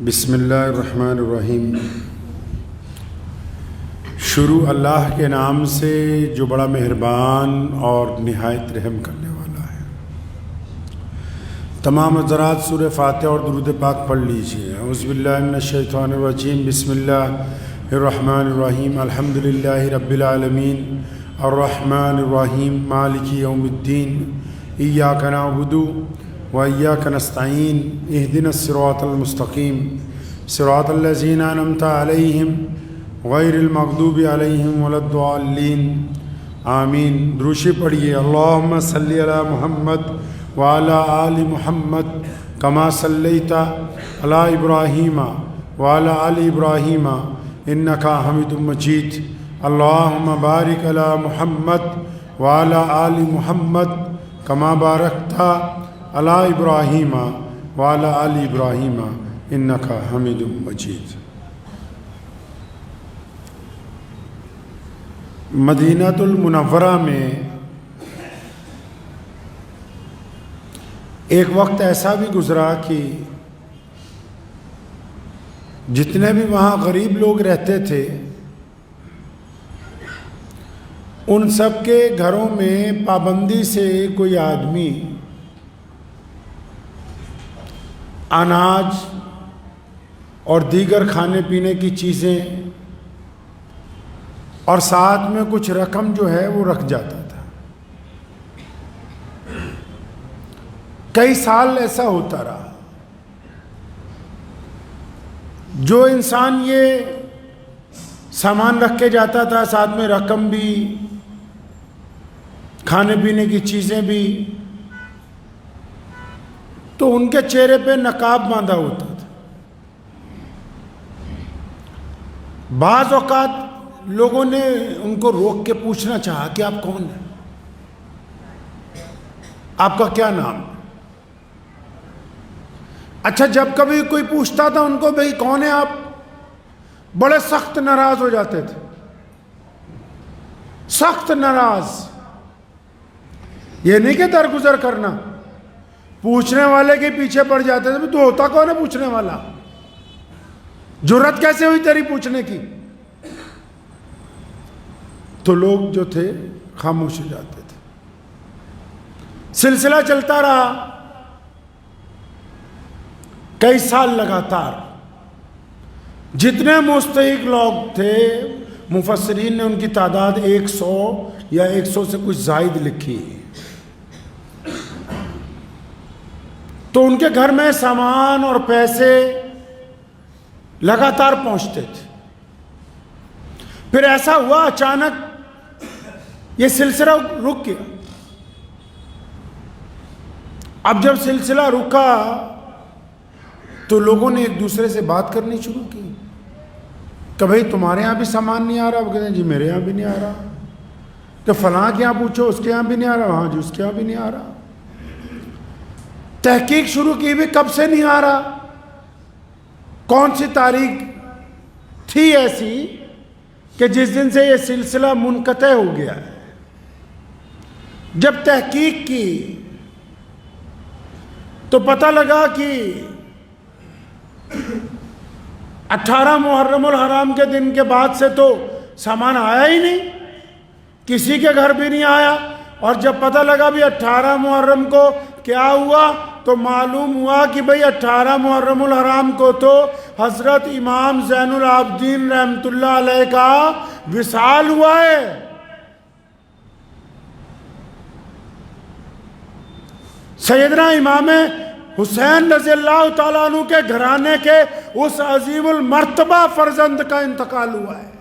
بسم اللہ الرحمن الرحیم۔ شروع اللہ کے نام سے جو بڑا مہربان اور نہایت رحم کرنے والا ہے۔ تمام حضرات سورہ فاتحہ اور درود پاک پڑھ لیجیے۔ اعوذ باللہ من الشیطان الرجیم، بسم اللہ الرحمن الرحیم، الحمد للہ رب العالمین، الرحمن الرحیم، مالک یوم الدین، ایاک نعبد وإياك نستعين، اهدنا الصراط المستقيم صراط الذين أنعمت عليهم غير المغضوب عليهم ولا الضالين آمین۔ دروشی پڑھیے۔ اللهم صل على محمد وعلى آل محمد كما صليت على إبراهيم وعلى آل إبراهيم إنك حميد مجيد۔ اللهم بارك على محمد وعلى آل محمد كما باركت علی ابراہیم وعلی آل ابراہیم انک حمید مجید۔ مدینہ المنورہ میں ایک وقت ایسا بھی گزرا کہ جتنے بھی وہاں غریب لوگ رہتے تھے ان سب کے گھروں میں پابندی سے کوئی آدمی اناج اور دیگر کھانے پینے کی چیزیں اور ساتھ میں کچھ رقم جو ہے وہ رکھ جاتا تھا۔ کئی سال ایسا ہوتا رہا۔ جو انسان یہ سامان رکھ کے جاتا تھا، ساتھ میں رقم بھی، کھانے پینے کی چیزیں بھی، تو ان کے چہرے پہ نقاب باندھا ہوتا تھا۔ بعض اوقات لوگوں نے ان کو روک کے پوچھنا چاہا کہ آپ کون ہیں، آپ کا کیا نام ہے؟ اچھا، جب کبھی کوئی پوچھتا تھا ان کو بھئی کون ہے آپ، بڑے سخت ناراض ہو جاتے تھے، سخت ناراض۔ یہ نہیں کہ درگزر کرنا، پوچھنے والے کے پیچھے پڑ جاتے تھے۔ تو ہوتا کون ہے پوچھنے والا؟ جرت کیسے ہوئی تیری پوچھنے کی؟ تو لوگ جو تھے خاموش ہو جاتے تھے۔ سلسلہ چلتا رہا کئی سال لگاتار۔ جتنے مستحق لوگ تھے مفسرین نے ان کی تعداد 100 یا 100 سے کچھ زائد لکھی۔ تو ان کے گھر میں سامان اور پیسے لگاتار پہنچتے تھے۔ پھر ایسا ہوا اچانک یہ سلسلہ رک گیا۔ اب جب سلسلہ رکا تو لوگوں نے ایک دوسرے سے بات کرنی شروع کی کہ بھئی تمہارے ہاں بھی سامان نہیں آ رہا؟ وہ کہتے ہیں جی میرے ہاں بھی نہیں آ رہا۔ کہ فلاں کے یہاں پوچھو، اس کے یہاں بھی نہیں آ رہا۔ ہاں جی اس کے یہاں بھی نہیں آ رہا۔ تحقیق شروع کی بھی کب سے نہیں آ رہا، کون سی تاریخ تھی ایسی کہ جس دن سے یہ سلسلہ منقطع ہو گیا ہے۔ جب تحقیق کی تو پتہ لگا کہ 18 محرم الحرام کے دن کے بعد سے تو سامان آیا ہی نہیں، کسی کے گھر بھی نہیں آیا۔ اور جب پتہ لگا بھی 18 محرم کو کیا ہوا تو معلوم ہوا کہ بھئی 18 محرم الحرام کو تو حضرت امام زین العابدین رحمت اللہ علیہ کا وصال ہوا ہے۔ سیدنا امام حسین رضی اللہ تعالیٰ عنہ کے گھرانے کے اس عظیم المرتبہ فرزند کا انتقال ہوا ہے۔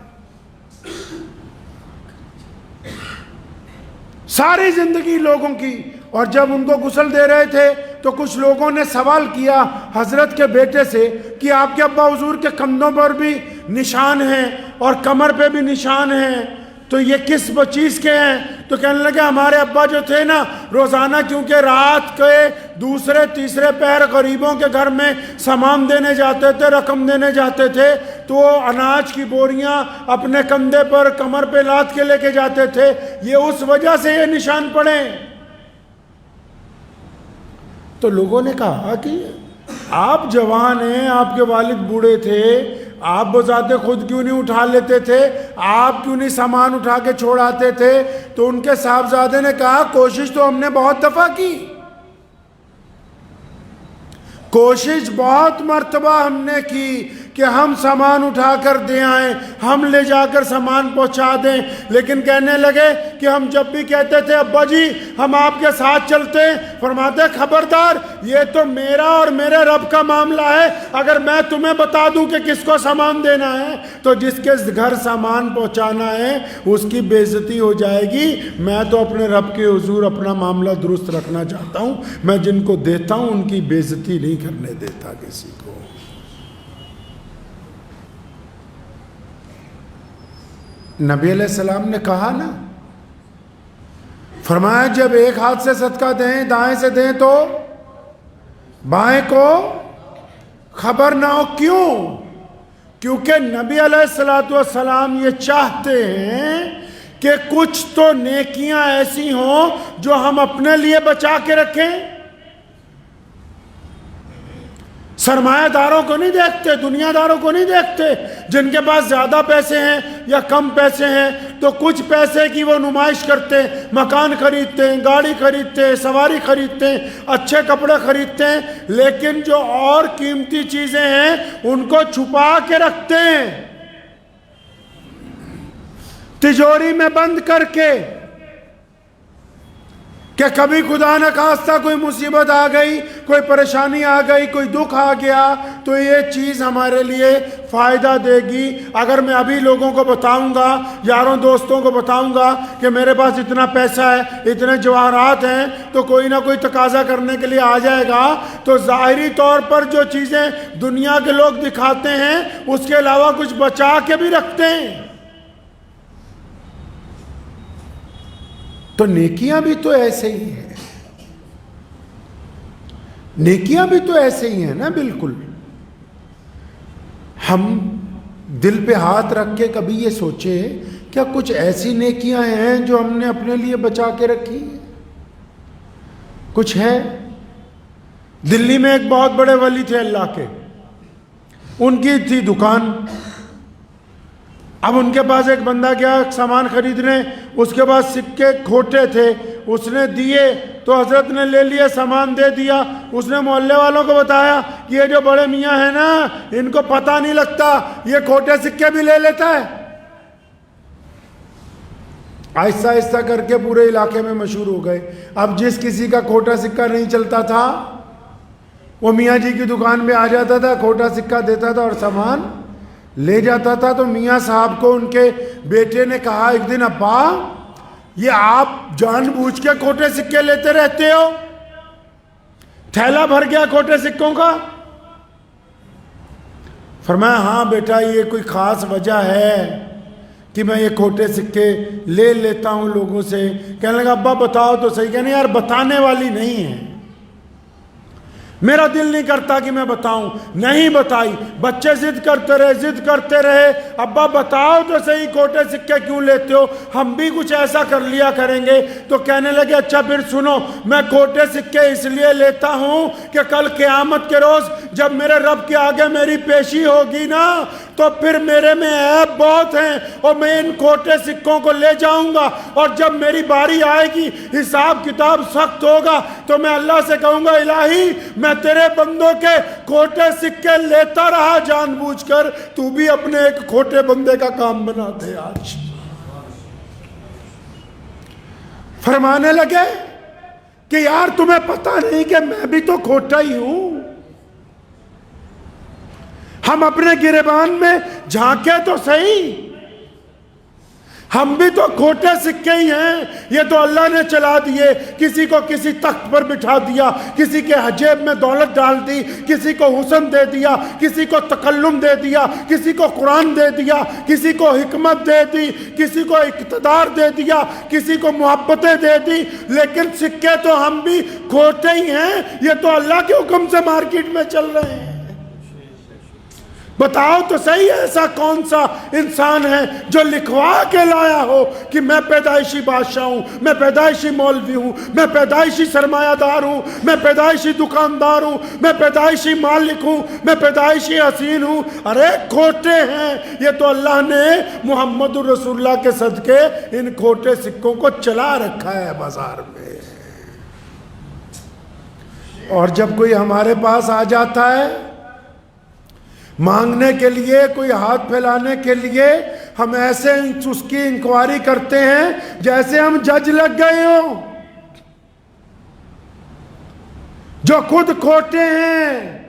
ساری زندگی لوگوں کی، اور جب ان کو غسل دے رہے تھے تو کچھ لوگوں نے سوال کیا حضرت کے بیٹے سے کہ آپ کے ابا حضور کے کندھوں پر بھی نشان ہیں اور کمر پہ بھی نشان ہیں، تو یہ کس چیز کے ہیں؟ تو کہنے لگے ہمارے ابا جو تھے نا، روزانہ کیونکہ رات کے دوسرے تیسرے پہر غریبوں کے گھر میں سامان دینے جاتے تھے، رقم دینے جاتے تھے، تو وہ اناج کی بوریاں اپنے کندھے پر کمر پہ لاد کے لے کے جاتے تھے، یہ اس وجہ سے یہ نشان پڑے۔ تو لوگوں نے کہا کہ آپ جوان ہیں، آپ کے والد بوڑھے تھے، آپ بذات خود کیوں نہیں اٹھا لیتے تھے؟ آپ کیوں نہیں سامان اٹھا کے چھوڑ آتے تھے؟ تو ان کے صاحبزادے نے کہا کوشش تو ہم نے بہت دفعہ کی، کوشش بہت مرتبہ ہم نے کی کہ ہم سامان اٹھا کر دے آئیں، ہم لے جا کر سامان پہنچا دیں، لیکن کہنے لگے کہ ہم جب بھی کہتے تھے ابا جی ہم آپ کے ساتھ چلتے ہیں، فرماتے خبردار یہ تو میرا اور میرے رب کا معاملہ ہے، اگر میں تمہیں بتا دوں کہ کس کو سامان دینا ہے تو جس کے گھر سامان پہنچانا ہے اس کی بے عزتی ہو جائے گی۔ میں تو اپنے رب کے حضور اپنا معاملہ درست رکھنا چاہتا ہوں، میں جن کو دیتا ہوں ان کی بے عزتی نہیں کرنے دیتا کسی کو۔ نبی علیہ السلام نے کہا نا، فرمایا جب ایک ہاتھ سے صدقہ دیں، دائیں سے دیں تو بائیں کو خبر نہ ہو۔ کیوں؟ کیونکہ نبی علیہ السلام یہ چاہتے ہیں کہ کچھ تو نیکیاں ایسی ہوں جو ہم اپنے لیے بچا کے رکھیں۔ سرمایہ داروں کو نہیں دیکھتے، دنیا داروں کو نہیں دیکھتے، جن کے پاس زیادہ پیسے ہیں یا کم پیسے ہیں تو کچھ پیسے کی وہ نمائش کرتے ہیں، مکان خریدتے ہیں، گاڑی خریدتے ہیں، سواری خریدتے ہیں، اچھے کپڑے خریدتے ہیں، لیکن جو اور قیمتی چیزیں ہیں ان کو چھپا کے رکھتے ہیں، تجوری میں بند کر کے، کہ کبھی خدا نہ خواستہ کوئی مصیبت آ گئی، کوئی پریشانی آ گئی، کوئی دکھ آ گیا تو یہ چیز ہمارے لیے فائدہ دے گی۔ اگر میں ابھی لوگوں کو بتاؤں گا، یاروں دوستوں کو بتاؤں گا کہ میرے پاس اتنا پیسہ ہے، اتنے جواہرات ہیں، تو کوئی نہ کوئی تقاضا کرنے کے لیے آ جائے گا۔ تو ظاہری طور پر جو چیزیں دنیا کے لوگ دکھاتے ہیں اس کے علاوہ کچھ بچا کے بھی رکھتے ہیں۔ تو نیکیاں بھی تو ایسے ہی ہیں، نیکیاں بھی تو ایسے ہی ہیں نا۔ بالکل ہم دل پہ ہاتھ رکھ کے کبھی یہ سوچے کیا کچھ ایسی نیکیاں ہیں جو ہم نے اپنے لیے بچا کے رکھی ہیں؟ کچھ ہے؟ دلی میں ایک بہت بڑے ولی تھے اللہ کے، ان کی تھی دکان۔ اب ان کے پاس ایک بندہ گیا سامان خریدنے، اس کے پاس سکے کھوٹے تھے، اس نے دیے تو حضرت نے لے لیا، سامان دے دیا۔ اس نے محلے والوں کو بتایا کہ یہ جو بڑے میاں ہیں نا ان کو پتہ نہیں لگتا، یہ کھوٹے سکے بھی لے لیتا ہے۔ آہستہ آہستہ کر کے پورے علاقے میں مشہور ہو گئے۔ اب جس کسی کا کھوٹا سکہ نہیں چلتا تھا وہ میاں جی کی دکان پہ آ جاتا تھا، کھوٹا سکہ دیتا تھا اور سامان لے جاتا تھا۔ تو میاں صاحب کو ان کے بیٹے نے کہا ایک دن ابا یہ آپ جان بوجھ کے کھوٹے سکے لیتے رہتے ہو؟ تھیلا بھر گیا کھوٹے سکوں کا؟ فرمایا ہاں بیٹا یہ کوئی خاص وجہ ہے کہ میں یہ کھوٹے سکے لے لیتا ہوں لوگوں سے۔ کہنے لگا ابا بتاؤ تو صحیح۔ کہنے یار بتانے والی نہیں ہے، میرا دل نہیں کرتا کہ میں بتاؤں۔ نہیں بتائی، بچے ضد کرتے رہے، ابا بتاؤ تو صحیح کھوٹے سکے کیوں لیتے ہو، ہم بھی کچھ ایسا کر لیا کریں گے۔ تو کہنے لگے اچھا پھر سنو، میں کھوٹے سکے اس لیے لیتا ہوں کہ کل قیامت کے روز جب میرے رب کے آگے میری پیشی ہوگی نا تو پھر میرے میں عیب بہت ہیں اور میں ان کھوٹے سکوں کو لے جاؤں گا، اور جب میری باری آئے گی حساب کتاب سخت ہوگا تو میں اللہ سے کہوں گا الہی میں تیرے بندوں کے کھوٹے سکے لیتا رہا جان بوجھ کر، تو بھی اپنے ایک کھوٹے بندے کا کام بنا دے۔ آج فرمانے لگے کہ یار تمہیں پتہ نہیں کہ میں بھی تو کھوٹا ہی ہوں۔ ہم اپنے گریبان میں جھانکے تو صحیح، ہم بھی تو کھوٹے سکے ہی ہیں۔ یہ تو اللہ نے چلا دیے، کسی کو کسی تخت پر بٹھا دیا، کسی کے جیب میں دولت ڈال دی، کسی کو حسن دے دیا، کسی کو تکلم دے دیا، کسی کو قرآن دے دیا، کسی کو حکمت دے دی، کسی کو اقتدار دے دیا، کسی کو محبتیں دے دی، لیکن سکے تو ہم بھی کھوٹے ہی ہیں۔ یہ تو اللہ کے حکم سے مارکیٹ میں چل رہے ہیں۔ بتاؤ تو صحیح ایسا کون سا انسان ہے جو لکھوا کے لایا ہو کہ میں پیدائشی بادشاہ ہوں، میں پیدائشی مولوی ہوں، میں پیدائشی سرمایہ دار ہوں، میں پیدائشی دکاندار ہوں، میں پیدائشی مالک ہوں، میں پیدائشی حسین ہوں؟ ارے کھوٹے ہیں یہ تو، اللہ نے محمد رسول اللہ کے صدقے ان کھوٹے سکوں کو چلا رکھا ہے بازار میں۔ اور جب کوئی ہمارے پاس آ جاتا ہے مانگنے کے لیے، کوئی ہاتھ پھیلانے کے لیے، ہم ایسے اس کی انکوائری کرتے ہیں جیسے ہم جج لگ گئے ہوں، جو خود کھوٹے ہیں،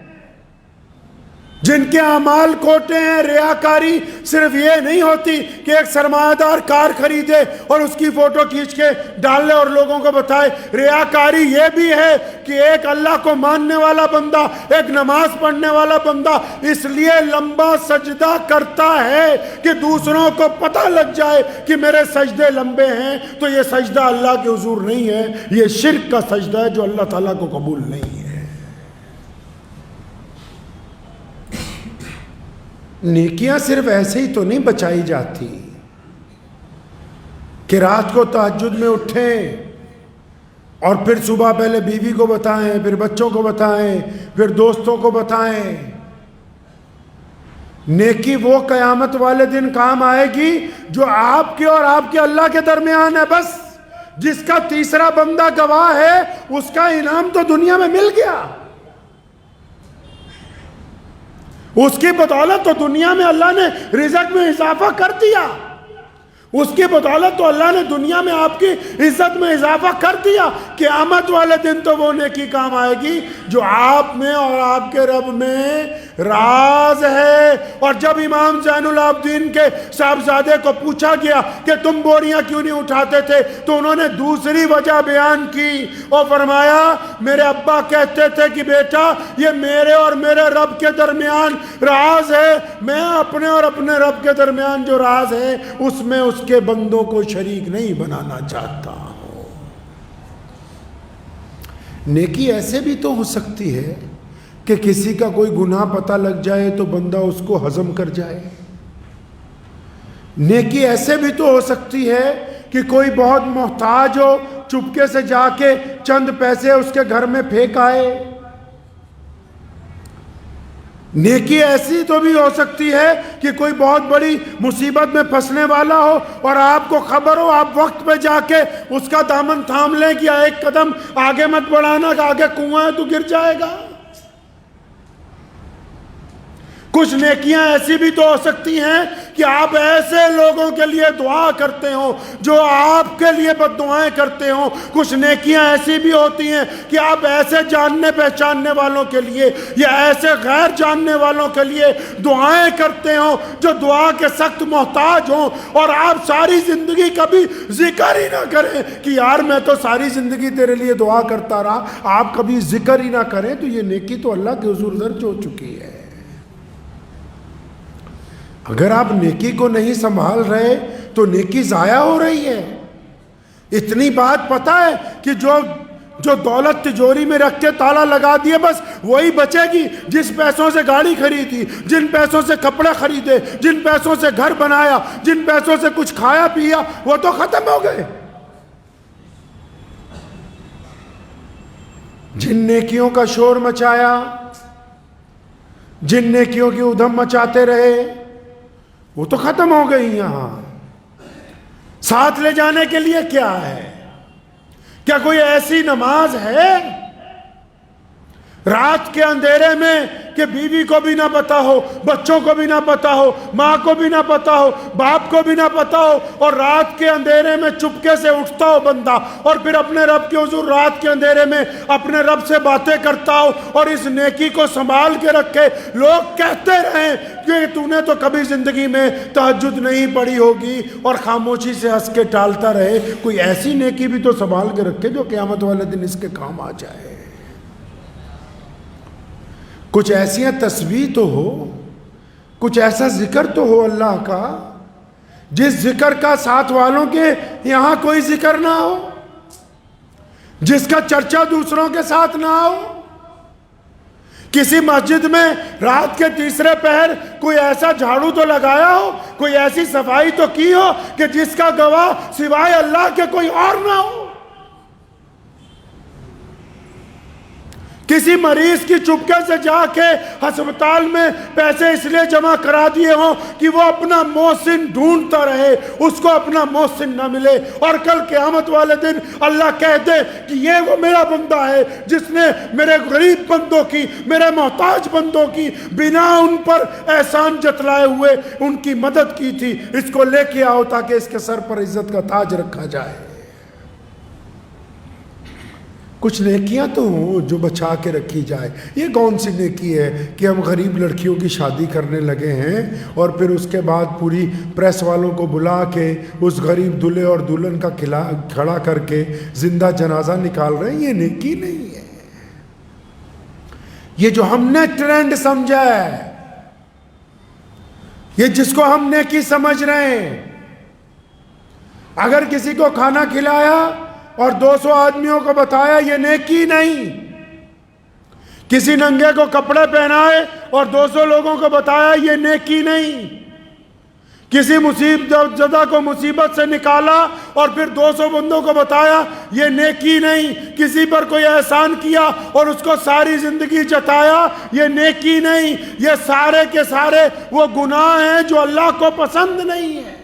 جن کے اعمال کھوٹے ہیں۔ ریاکاری صرف یہ نہیں ہوتی کہ ایک سرمایہ دار کار خریدے اور اس کی فوٹو کھینچ کے ڈال لے اور لوگوں کو بتائے۔ ریاکاری یہ بھی ہے کہ ایک اللہ کو ماننے والا بندہ، ایک نماز پڑھنے والا بندہ اس لیے لمبا سجدہ کرتا ہے کہ دوسروں کو پتہ لگ جائے کہ میرے سجدے لمبے ہیں، تو یہ سجدہ اللہ کے حضور نہیں ہے، یہ شرک کا سجدہ ہے جو اللہ تعالیٰ کو قبول نہیں ہے۔ نیکیاں صرف ایسے ہی تو نہیں بچائی جاتی کہ رات کو تہجد میں اٹھیں اور پھر صبح پہلے بیوی کو بتائیں، پھر بچوں کو بتائیں، پھر دوستوں کو بتائیں۔ نیکی وہ قیامت والے دن کام آئے گی جو آپ کے اور آپ کے اللہ کے درمیان ہے۔ بس جس کا تیسرا بندہ گواہ ہے اس کا انعام تو دنیا میں مل گیا، اس کی بدولت تو دنیا میں اللہ نے رزق میں اضافہ کر دیا، اس کی بدولت تو اللہ نے دنیا میں آپ کی عزت میں اضافہ کر دیا۔ قیامت والے دن تو وہ نیکی کام آئے گی جو آپ میں اور آپ کے رب میں راز ہے۔ اور جب امام زین العابدین کے صاحبزادے کو پوچھا گیا کہ تم بوریاں کیوں نہیں اٹھاتے تھے، تو انہوں نے دوسری وجہ بیان کی اور فرمایا میرے ابا کہتے تھے کہ بیٹا یہ میرے اور میرے رب کے درمیان راز ہے، میں اپنے اور اپنے رب کے درمیان جو راز ہے اس میں اس کے بندوں کو شریک نہیں بنانا چاہتا ہوں۔ نیکی ایسے بھی تو ہو سکتی ہے کہ کسی کا کوئی گناہ پتہ لگ جائے تو بندہ اس کو ہضم کر جائے۔ نیکی ایسے بھی تو ہو سکتی ہے کہ کوئی بہت محتاج ہو، چپکے سے جا کے چند پیسے اس کے گھر میں پھینک آئے۔ نیکی ایسی تو بھی ہو سکتی ہے کہ کوئی بہت بڑی مصیبت میں پھنسنے والا ہو اور آپ کو خبر ہو، آپ وقت پہ جا کے اس کا دامن تھام لیں کہ ایک قدم آگے مت بڑھانا کہ آگے کنواں ہے تو گر جائے گا۔ کچھ نیکیاں ایسی بھی تو ہو سکتی ہیں کہ آپ ایسے لوگوں کے لیے دعا کرتے ہو جو آپ کے لیے بد دعائیں کرتے ہو۔ کچھ نیکیاں ایسی بھی ہوتی ہیں کہ آپ ایسے جاننے پہچاننے والوں کے لیے یا ایسے غیر جاننے والوں کے لیے دعائیں کرتے ہو جو دعا کے سخت محتاج ہوں، اور آپ ساری زندگی کبھی ذکر ہی نہ کریں کہ یار میں تو ساری زندگی تیرے لیے دعا کرتا رہا، آپ کبھی ذکر ہی نہ کریں، تو یہ نیکی تو اللہ کے حضور درج ہو چکی ہے۔ اگر آپ نیکی کو نہیں سنبھال رہے تو نیکی ضائع ہو رہی ہے۔ اتنی بات پتہ ہے کہ جو دولت تجوری میں رکھ کے تالا لگا دیے بس وہی بچے گی۔ جس پیسوں سے گاڑی خریدی، جن پیسوں سے کپڑے خریدے، جن پیسوں سے گھر بنایا، جن پیسوں سے کچھ کھایا پیا، وہ تو ختم ہو گئے۔ جن نیکیوں کا شور مچایا، جن نیکیوں کی ادھم مچاتے رہے، وہ تو ختم ہو گئی۔ یہاں ساتھ لے جانے کے لیے کیا ہے؟ کیا کوئی ایسی نماز ہے رات کے اندھیرے میں کہ بیوی کو بھی نہ پتا ہو، بچوں کو بھی نہ پتا ہو، ماں کو بھی نہ پتا ہو، باپ کو بھی نہ پتا ہو، اور رات کے اندھیرے میں چپکے سے اٹھتا ہو بندہ اور پھر اپنے رب کے حضور رات کے اندھیرے میں اپنے رب سے باتیں کرتا ہو اور اس نیکی کو سنبھال کے رکھے؟ لوگ کہتے رہیں کہ تو نے تو کبھی زندگی میں تہجد نہیں پڑھی ہوگی، اور خاموشی سے ہنس کے ٹالتا رہے۔ کوئی ایسی نیکی بھی تو سنبھال کے رکھے جو قیامت والے دن اس کے کام آ جائے۔ کچھ ایسیاں تسبیح تو ہو، کچھ ایسا ذکر تو ہو اللہ کا جس ذکر کا ساتھ والوں کے یہاں کوئی ذکر نہ ہو، جس کا چرچا دوسروں کے ساتھ نہ ہو۔ کسی مسجد میں رات کے تیسرے پہر کوئی ایسا جھاڑو تو لگایا ہو، کوئی ایسی صفائی تو کی ہو کہ جس کا گواہ سوائے اللہ کے کوئی اور نہ ہو؟ کسی مریض کی چپکے سے جا کے ہسپتال میں پیسے اس لیے جمع کرا دیے ہوں کہ وہ اپنا محسن ڈھونڈتا رہے، اس کو اپنا محسن نہ ملے، اور کل قیامت والے دن اللہ کہہ دے کہ یہ وہ میرا بندہ ہے جس نے میرے غریب بندوں کی، میرے محتاج بندوں کی بنا ان پر احسان جتلائے ہوئے ان کی مدد کی تھی، اس کو لے کے آؤ تاکہ اس کے سر پر عزت کا تاج رکھا جائے۔ کچھ نیکیاں تو ہوں جو بچا کے رکھی جائے۔ یہ کون سی نیکی ہے کہ ہم غریب لڑکیوں کی شادی کرنے لگے ہیں اور پھر اس کے بعد پوری پریس والوں کو بلا کے اس غریب دلہے اور دلہن کا کھڑا کر کے زندہ جنازہ نکال رہے ہیں؟ یہ نیکی نہیں ہے۔ یہ جو ہم نے ٹرینڈ سمجھا ہے، یہ جس کو ہم نیکی سمجھ رہے ہیں، اگر کسی کو کھانا کھلایا اور 200 آدمیوں کو بتایا، یہ نیکی نہیں۔ کسی ننگے کو کپڑے پہنائے اور 200 لوگوں کو بتایا، یہ نیکی نہیں۔ کسی مصیبت زدہ کو مصیبت سے نکالا اور پھر 200 بندوں کو بتایا، یہ نیکی نہیں۔ کسی پر کوئی احسان کیا اور اس کو ساری زندگی جتایا، یہ نیکی نہیں۔ یہ سارے کے سارے وہ گناہ ہیں جو اللہ کو پسند نہیں ہیں۔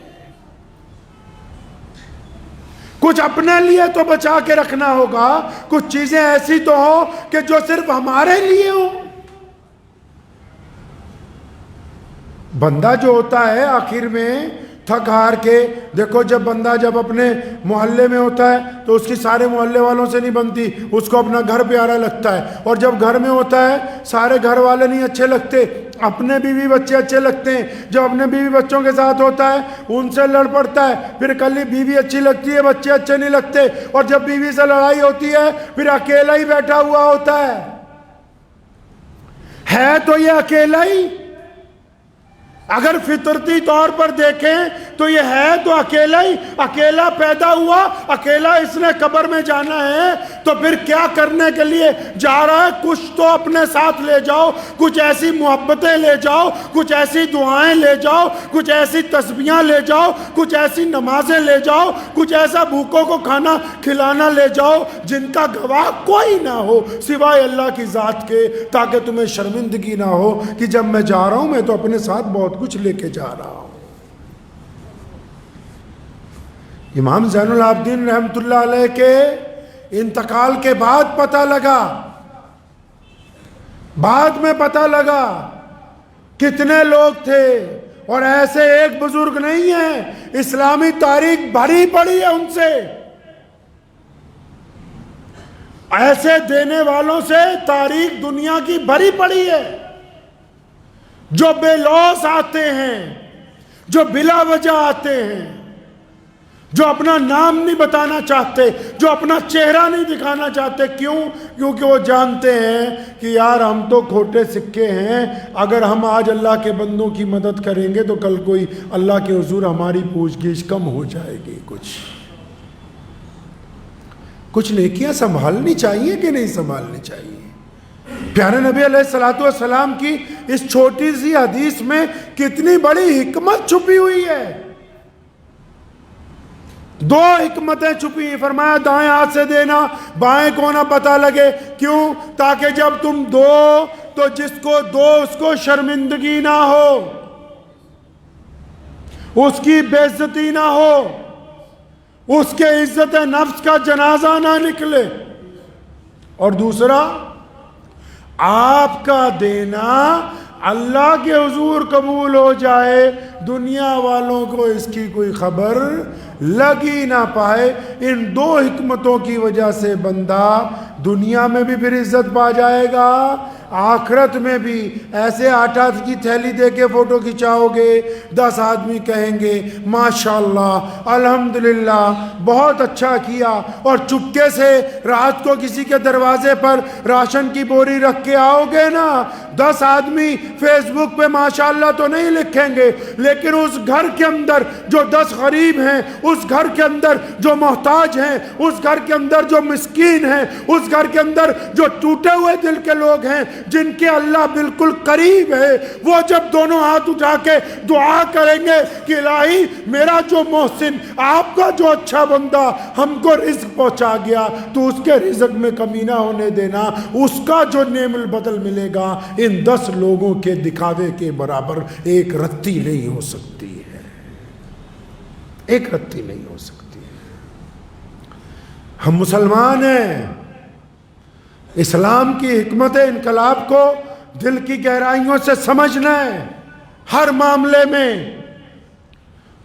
کچھ اپنے لیے تو بچا کے رکھنا ہوگا، کچھ چیزیں ایسی تو ہو کہ جو صرف ہمارے لیے ہو۔ بندہ جو ہوتا ہے آخر میں تھک ہار کے، دیکھو جب بندہ جب اپنے محلے میں ہوتا ہے تو اس کی سارے محلے والوں سے نہیں بنتی، اس کو اپنا گھر پیارا لگتا ہے، اور جب گھر میں ہوتا ہے سارے گھر والے نہیں اچھے لگتے، اپنے بیوی بچے اچھے لگتے ہیں۔ جب اپنے بیوی بچوں کے ساتھ ہوتا ہے ان سے لڑ پڑتا ہے، پھر کلی بیوی اچھی لگتی ہے، بچے اچھے نہیں لگتے، اور جب بیوی سے لڑائی ہوتی ہے پھر اکیلا ہی بیٹھا ہوا ہوتا ہے تو یہ اکیلا ہی۔ اگر فطرتی طور پر دیکھیں تو یہ ہے تو اکیلا ہی، اکیلا پیدا ہوا، اکیلا اس نے قبر میں جانا ہے، تو پھر کیا کرنے کے لیے جا رہا ہے؟ کچھ تو اپنے ساتھ لے جاؤ، کچھ ایسی محبتیں لے جاؤ، کچھ ایسی دعائیں لے جاؤ، کچھ ایسی تسبیحاں لے جاؤ، کچھ ایسی نمازیں لے جاؤ، کچھ ایسا بھوکوں کو کھانا کھلانا لے جاؤ جن کا گواہ کوئی نہ ہو سوائے اللہ کی ذات کے، تاکہ تمہیں شرمندگی نہ ہو کہ جب میں جا رہا ہوں میں تو اپنے ساتھ بہت کچھ لے کے جا رہا ہوں۔ امام زین العابدین رحمت اللہ علیہ کے انتقال کے بعد پتہ لگا، بعد میں پتہ لگا کتنے لوگ تھے، اور ایسے ایک بزرگ نہیں ہیں، اسلامی تاریخ بھری پڑی ہے ان سے، ایسے دینے والوں سے تاریخ دنیا کی بھری پڑی ہے، جو بے لوث آتے ہیں، جو بلا وجہ آتے ہیں، جو اپنا نام نہیں بتانا چاہتے، جو اپنا چہرہ نہیں دکھانا چاہتے۔ کیوں؟ کیونکہ وہ جانتے ہیں کہ یار ہم تو کھوٹے سکے ہیں، اگر ہم آج اللہ کے بندوں کی مدد کریں گے تو کل کوئی اللہ کے حضور ہماری پوچھ گچھ کم ہو جائے گی۔ کچھ نیکیاں سنبھالنی چاہیے کہ نہیں سنبھالنی چاہیے؟ پیارے نبی علیہ الصلوۃ والسلام کی اس چھوٹی سی حدیث میں کتنی بڑی حکمت چھپی ہوئی ہے۔ 2 حکمتیں چھپی ہیں۔ فرمایا دائیں ہاتھ سے دینا، بائیں کو نہ پتہ لگے۔ کیوں؟ تاکہ جب تم دو تو جس کو دو اس کو شرمندگی نہ ہو، اس کی بے عزتی نہ ہو، اس کے عزت نفس کا جنازہ نہ نکلے۔ اور دوسرا، آپ کا دینا اللہ کے حضور قبول ہو جائے، دنیا والوں کو اس کی کوئی خبر لگ ہی نہ پائے۔ ان 2 حکمتوں کی وجہ سے بندہ دنیا میں بھی پھر عزت پا جائے گا، آخرت میں بھی۔ ایسے آٹا کی تھیلی دے کے فوٹو کھچاؤ گے، 10 آدمی کہیں گے ماشاءاللہ الحمدللہ بہت اچھا کیا، اور چپکے سے رات کو کسی کے دروازے پر راشن کی بوری رکھ کے آؤ گے نا، 10 آدمی فیس بک پہ ماشاءاللہ تو نہیں لکھیں گے، لیکن اس گھر کے اندر جو 10 غریب ہیں، اس گھر کے اندر جو محتاج ہیں، اس گھر کے اندر جو مسکین ہیں، اس گھر کے اندر جو ٹوٹے ہوئے دل کے لوگ ہیں، جن کے اللہ بالکل قریب ہے، وہ جب دونوں ہاتھ اٹھا کے دعا کریں گے کہ الہی میرا جو محسن، آپ کا جو اچھا بندہ ہم کو رزق پہنچا گیا، تو اس کے رزق میں کمی نہ ہونے دینا، اس کا جو نعم البدل ملے گا ان 10 لوگوں کے دکھاوے کے برابر ایک رتی نہیں ہو سکتی ہے، ایک رتی نہیں ہو سکتی ہے۔ ہم مسلمان ہیں، اسلام کی حکمت انقلاب کو دل کی گہرائیوں سے سمجھنا ہے۔ ہر معاملے میں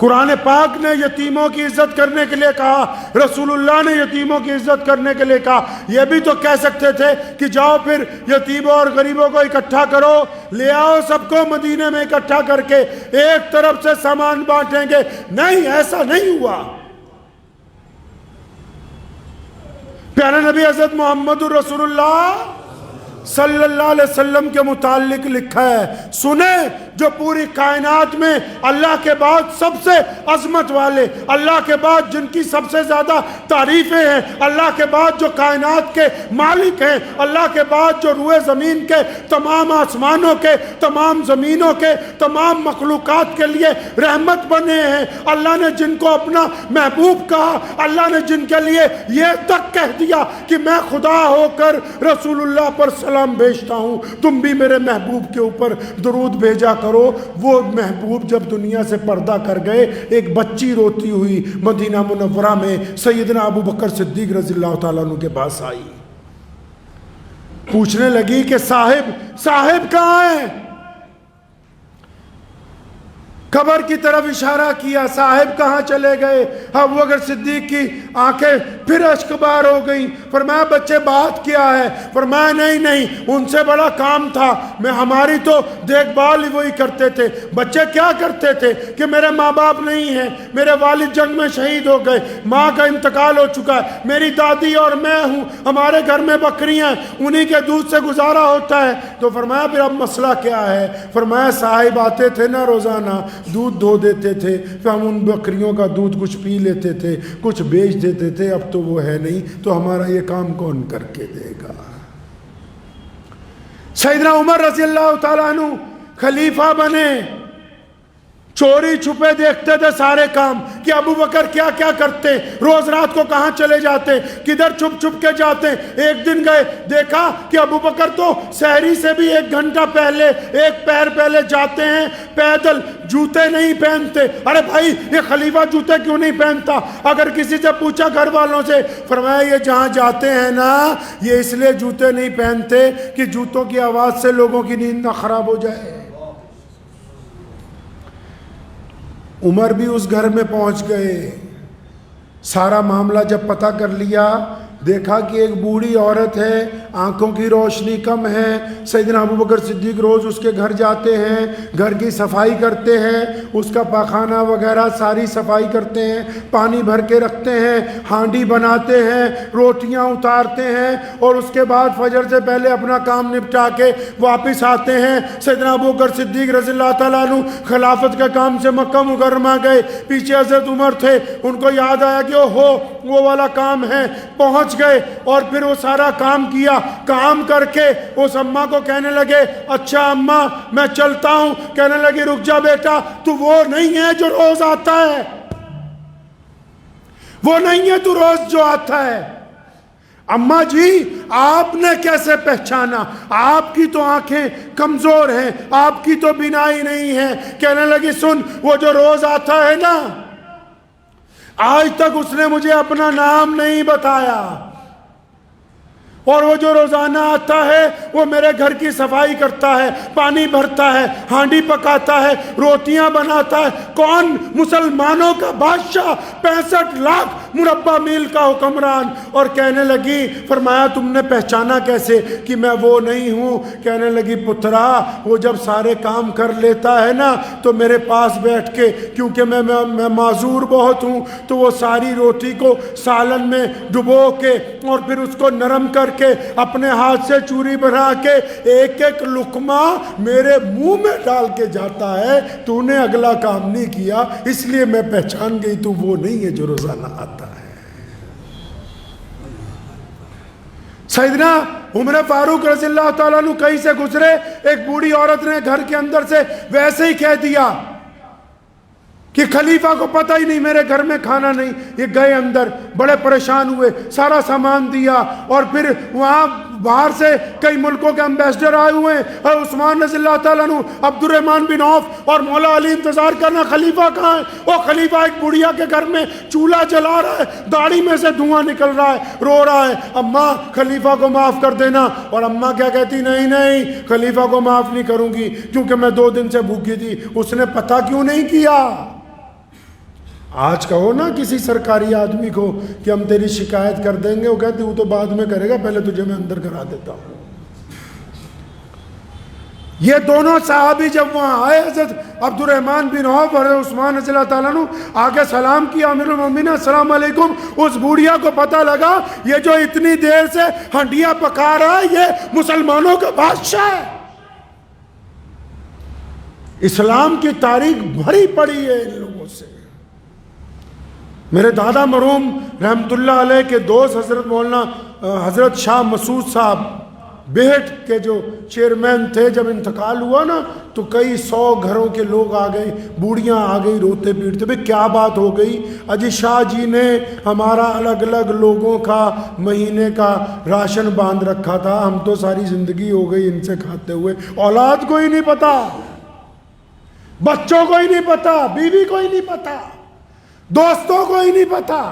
قرآن پاک نے یتیموں کی عزت کرنے کے لیے کہا، رسول اللہ نے یتیموں کی عزت کرنے کے لیے کہا۔ یہ بھی تو کہہ سکتے تھے کہ جاؤ پھر یتیموں اور غریبوں کو اکٹھا کرو، لے آؤ سب کو مدینے میں اکٹھا کر کے ایک طرف سے سامان بانٹیں گے۔ نہیں، ایسا نہیں ہوا۔ پیارے نبی حضرت محمد رسول اللہ صلی اللہ علیہ وسلم کے متعلق لکھا ہے، سنیں، جو پوری کائنات میں اللہ کے بعد سب سے عظمت والے، اللہ کے بعد جن کی سب سے زیادہ تعریفیں ہیں، اللہ کے بعد جو کائنات کے مالک ہیں، اللہ کے بعد جو روئے زمین کے تمام آسمانوں کے، تمام زمینوں کے، تمام مخلوقات کے لیے رحمت بنے ہیں، اللہ نے جن کو اپنا محبوب کہا، اللہ نے جن کے لیے یہ تک کہہ دیا کہ میں خدا ہو کر رسول اللہ پر سلام بھیجتا ہوں، تم بھی میرے محبوب کے اوپر درود بھیجا کرو۔ وہ محبوب جب دنیا سے پردہ کر گئے، ایک بچی روتی ہوئی مدینہ منورہ میں سیدنا ابو بکر صدیق رضی اللہ تعالیٰ عنہ کے پاس آئی، پوچھنے لگی کہ صاحب کہاں ہیں؟ قبر کی طرف اشارہ کیا، صاحب کہاں چلے گئے؟ ابو بکر صدیق کی آنکھیں پھر اشکبار ہو گئیں۔ فرمایا بچے بات کیا ہے؟ فرمایا نہیں، ان سے بڑا کام تھا، ہماری تو دیکھ بھال ہی وہی کرتے تھے۔ بچے کیا کرتے تھے کہ میرے ماں باپ نہیں ہیں، میرے والد جنگ میں شہید ہو گئے، ماں کا انتقال ہو چکا ہے، میری دادی اور میں ہوں، ہمارے گھر میں بکریاں ہیں، انہی کے دودھ سے گزارا ہوتا ہے۔ تو فرمایا پھر اب مسئلہ کیا ہے؟ فرمایا صاحب آتے تھے نا روزانہ، دودھ دھو دیتے تھے، پھر ہم ان بکریوں کا دودھ کچھ پی لیتے تھے، کچھ بیچ دیتے تھے، اب تو وہ ہے نہیں، تو ہمارا یہ کام کون کر کے دے گا؟ سیدنا عمر رضی اللہ تعالیٰ عنہ خلیفہ بنے، چوری چھپے دیکھتے تھے سارے کام کہ ابو بکر کیا کیا کرتے، روز رات کو کہاں چلے جاتے، کدھر چھپ چھپ کے جاتے۔ ایک دن گئے، دیکھا کہ ابو بکر تو سحری سے بھی 1 گھنٹہ پہلے، 1 پیر پہلے جاتے ہیں پیدل، جوتے نہیں پہنتے۔ ارے بھائی یہ خلیفہ جوتے کیوں نہیں پہنتا؟ اگر کسی سے پوچھا گھر والوں سے، فرمایا یہ جہاں جاتے ہیں نا، یہ اس لیے جوتے نہیں پہنتے کہ جوتوں کی آواز سے لوگوں کی نیند نہ خراب ہو جائے۔ عمر بھی اس گھر میں پہنچ گئے، سارا معاملہ جب پتہ کر لیا، دیکھا کہ ایک بوڑھی عورت ہے، آنکھوں کی روشنی کم ہے۔ سیدنا ابو بکر صدیق روز اس کے گھر جاتے ہیں، گھر کی صفائی کرتے ہیں، اس کا پاخانہ وغیرہ ساری صفائی کرتے ہیں، پانی بھر کے رکھتے ہیں، ہانڈی بناتے ہیں، روٹیاں اتارتے ہیں، اور اس کے بعد فجر سے پہلے اپنا کام نپٹا کے واپس آتے ہیں۔ سیدنا ابو بکر صدیق رضی اللہ تعالیٰ عنہ خلافت کے کام سے مکہ مکرمہ گئے، پیچھے حضرت عمر تھے، ان کو یاد آیا کہ وہ والا کام ہے، پہنچ گئے اور پھر وہ سارا کام کیا۔ کام کر کے اس اماں کو کہنے لگے، اچھا اماں میں چلتا ہوں۔ کہنے لگی رک جا بیٹا، تو وہ نہیں ہے جو روز آتا ہے، وہ نہیں ہے تو روز جو آتا ہے۔ اماں جی آپ نے کیسے پہچانا؟ آپ کی تو آنکھیں کمزور ہیں، آپ کی تو بینائی نہیں ہے۔ کہنے لگی سن، وہ جو روز آتا ہے نا، آج تک اس نے مجھے اپنا نام نہیں بتایا، اور وہ جو روزانہ آتا ہے وہ میرے گھر کی صفائی کرتا ہے، پانی بھرتا ہے، ہانڈی پکاتا ہے، روٹیاں بناتا ہے۔ کون؟ مسلمانوں کا بادشاہ، 65 لاکھ مربع میل کا حکمران۔ اور کہنے لگی، فرمایا تم نے پہچانا کیسے کہ میں وہ نہیں ہوں؟ کہنے لگی پترا وہ جب سارے کام کر لیتا ہے نا تو میرے پاس بیٹھ کے، کیونکہ میں معذور بہت ہوں، تو وہ ساری روٹی کو سالن میں ڈبو کے اور پھر اس کو نرم کر کے اپنے ہاتھ سے چوری بنا کے ایک ایک لقمہ میرے منہ میں ڈال کے جاتا ہے، تو نے اگلا کام نہیں کیا، اس لیے میں پہچان گئی تو وہ نہیں ہے جو روزانہ آتا ہے۔ سیدنا عمر فاروق رضی اللہ تعالیٰ عنہ کہیں سے گزرے، ایک بوڑھی عورت نے گھر کے اندر سے ویسے ہی کہہ دیا کہ خلیفہ کو پتہ ہی نہیں میرے گھر میں کھانا نہیں۔ یہ گئے اندر، بڑے پریشان ہوئے، سارا سامان دیا، اور پھر وہاں باہر سے کئی ملکوں کے امبیسڈر آئے ہوئے ہیں، اور عثمان رضی اللہ تعالیٰ عنہ، عبد الرحمن بن عوف اور مولا علی انتظار کرنا خلیفہ کہاں ہے؟ وہ خلیفہ ایک بڑھیا کے گھر میں چولہا جلا رہا ہے، داڑھی میں سے دھواں نکل رہا ہے، رو رہا ہے، اماں خلیفہ کو معاف کر دینا۔ اور اماں کیا کہتی؟ نہیں نہیں، خلیفہ کو معاف نہیں کروں گی، کیونکہ میں 2 دن سے بھوکی تھی۔ اس نے پتہ کیوں نہیں کیا؟ آج کہو نا کسی سرکاری آدمی کو کہ ہم تیری شکایت کر دیں گے، وہ کہتے وہ تو بعد میں کرے گا، پہلے تجھے میں اندر کرا دیتا ہوں۔ یہ دونوں صحابی جب وہاں آئے، حضرت عبد الرحمن بن عوف اور عثمان رضی اللہ تعالیٰ عنہ آگے سلام کیا، امیر المومنین السلام علیکم۔ اس بوڑھیا کو پتہ لگا یہ جو اتنی دیر سے ہنڈیاں پکا رہا ہے یہ مسلمانوں کا بادشاہ ہے۔ اسلام کی تاریخ بھری پڑی ہے ان لوگوں سے۔ میرے دادا مرحوم رحمت اللہ علیہ کے دوست حضرت شاہ مسعود صاحب بیہٹ کے جو چیئرمین تھے، جب انتقال ہوا نا تو کئی 100 گھروں کے لوگ آ گئے، بوڑھیاں آ گئی روتے پیٹتے، بھئی کیا بات ہو گئی؟ اجی شاہ جی نے ہمارا الگ الگ لوگوں کا مہینے کا راشن باندھ رکھا تھا، ہم تو ساری زندگی ہو گئی ان سے کھاتے ہوئے، اولاد کو ہی نہیں پتا، بچوں کو ہی نہیں پتا، بیوی کو ہی نہیں پتا، دوستوں کو ہی نہیں پتا۔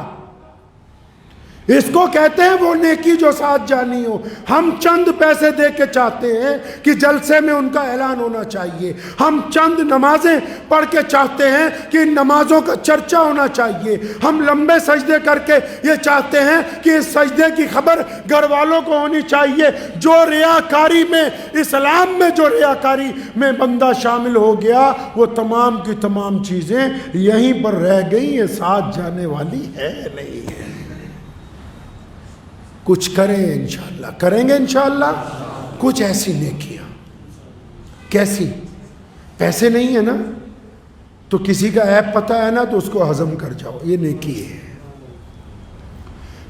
اس کو کہتے ہیں وہ نیکی جو ساتھ جانی ہو۔ ہم چند پیسے دے کے چاہتے ہیں کہ جلسے میں ان کا اعلان ہونا چاہیے، ہم چند نمازیں پڑھ کے چاہتے ہیں کہ ان نمازوں کا چرچا ہونا چاہیے، ہم لمبے سجدے کر کے یہ چاہتے ہیں کہ اس سجدے کی خبر گھر والوں کو ہونی چاہیے۔ جو ریاکاری میں، اسلام میں جو ریاکاری میں بندہ شامل ہو گیا، وہ تمام کی تمام چیزیں یہیں پر رہ گئی، یہ ساتھ جانے والی ہے نہیں ہے۔ کچھ کریں انشاءاللہ، کریں گے انشاءاللہ کچھ ایسی نیکیاں۔ کیسی؟ پیسے نہیں ہے نا تو کسی کا عیب پتہ ہے نا تو اس کو ہضم کر جاؤ، یہ نیکی ہے۔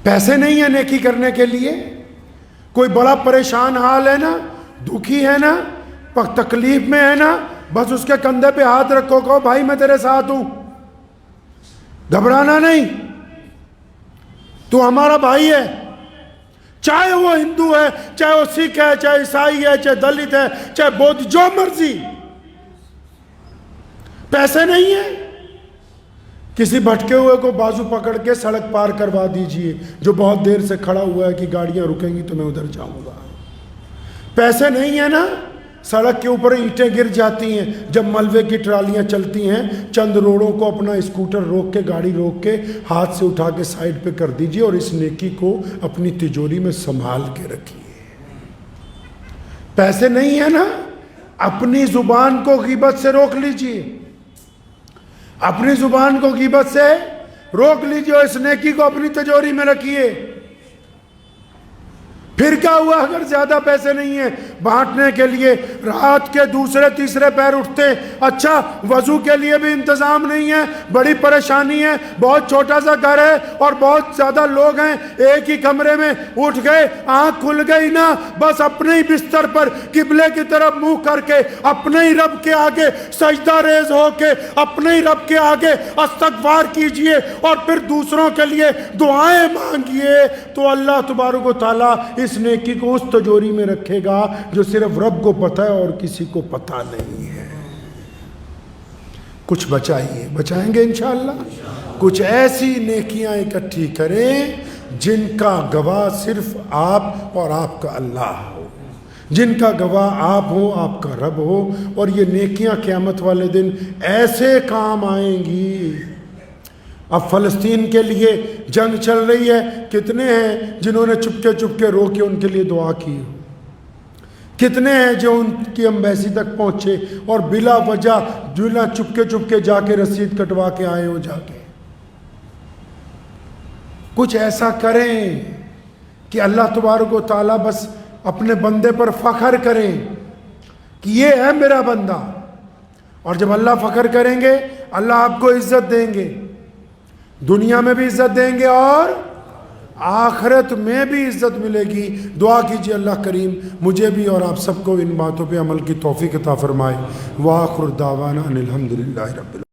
پیسے نہیں ہے نیکی کرنے کے لیے، کوئی بڑا پریشان حال ہے نا، دکھی ہے نا، تکلیف میں ہے نا، بس اس کے کندھے پہ ہاتھ رکھو، کہو بھائی میں تیرے ساتھ ہوں، گھبرانا نہیں، تو ہمارا بھائی ہے، چاہے وہ ہندو ہے، چاہے وہ سکھ ہے، چاہے عیسائی ہے، چاہے دلت ہے، چاہے بودھ، جو مرضی۔ پیسے نہیں ہیں، کسی بھٹکے ہوئے کو بازو پکڑ کے سڑک پار کروا دیجئے، جو بہت دیر سے کھڑا ہوا ہے کہ گاڑیاں رکیں گی تو میں ادھر جاؤں گا۔ پیسے نہیں ہیں نا، سڑک کے اوپر اینٹیں گر جاتی ہیں، جب ملبے کی ٹرالیاں چلتی ہیں، چند روڑوں کو اپنا اسکوٹر روک کے، گاڑی روک کے ہاتھ سے اٹھا کے سائیڈ پہ کر دیجئے اور اس نیکی کو اپنی تجوری میں سنبھال کے رکھیے۔ پیسے نہیں ہیں نا، اپنی زبان کو غیبت سے روک لیجئے، اپنی زبان کو غیبت سے روک لیجئے اور اس نیکی کو اپنی تجوری میں رکھیے۔ پھر کیا ہوا اگر زیادہ پیسے نہیں ہیں بانٹنے کے لیے؟ رات کے دوسرے تیسرے پیر اٹھتے، اچھا وضو کے لیے بھی انتظام نہیں ہے، بڑی پریشانی ہے، بہت چھوٹا سا گھر ہے اور بہت زیادہ لوگ ہیں، ایک ہی کمرے میں اٹھ گئے، آنکھ کھل گئی نا، بس اپنے ہی بستر پر قبلے کی طرف منہ کر کے اپنے ہی رب کے آگے سجدہ ریز ہو کے اپنے ہی رب کے آگے استغفار کیجئے اور پھر دوسروں کے لیے دعائیں مانگیے، تو اللہ تبارک و تعالیٰ اس نیکی کو اس تجوری میں رکھے گا جو صرف رب کو پتہ ہے اور کسی کو پتہ نہیں ہے۔ کچھ بچائیے، بچائیں گے انشاءاللہ، کچھ ایسی نیکیاں اکٹھی کریں جن کا گواہ صرف آپ اور آپ کا اللہ ہو، جن کا گواہ آپ ہو، آپ کا رب ہو، اور یہ نیکیاں قیامت والے دن ایسے کام آئیں گی۔ اب فلسطین کے لیے جنگ چل رہی ہے، کتنے ہیں جنہوں نے چپکے چپکے رو کے ان کے لیے دعا کی ہو، کتنے ہیں جو ان کی ایمبیسی تک پہنچے اور بلا وجہ بلا چپکے چپکے جا کے رسید کٹوا کے آئے ہو جا کے۔ کچھ ایسا کریں کہ اللہ تبارک و تعالیٰ بس اپنے بندے پر فخر کریں کہ یہ ہے میرا بندہ، اور جب اللہ فخر کریں گے اللہ آپ کو عزت دیں گے، دنیا میں بھی عزت دیں گے اور آخرت میں بھی عزت ملے گی۔ دعا کیجیے اللہ کریم مجھے بھی اور آپ سب کو ان باتوں پہ عمل کی توفیق عطا فرمائے۔ وآخر دعوانا ان الحمدللہ رب العالمین۔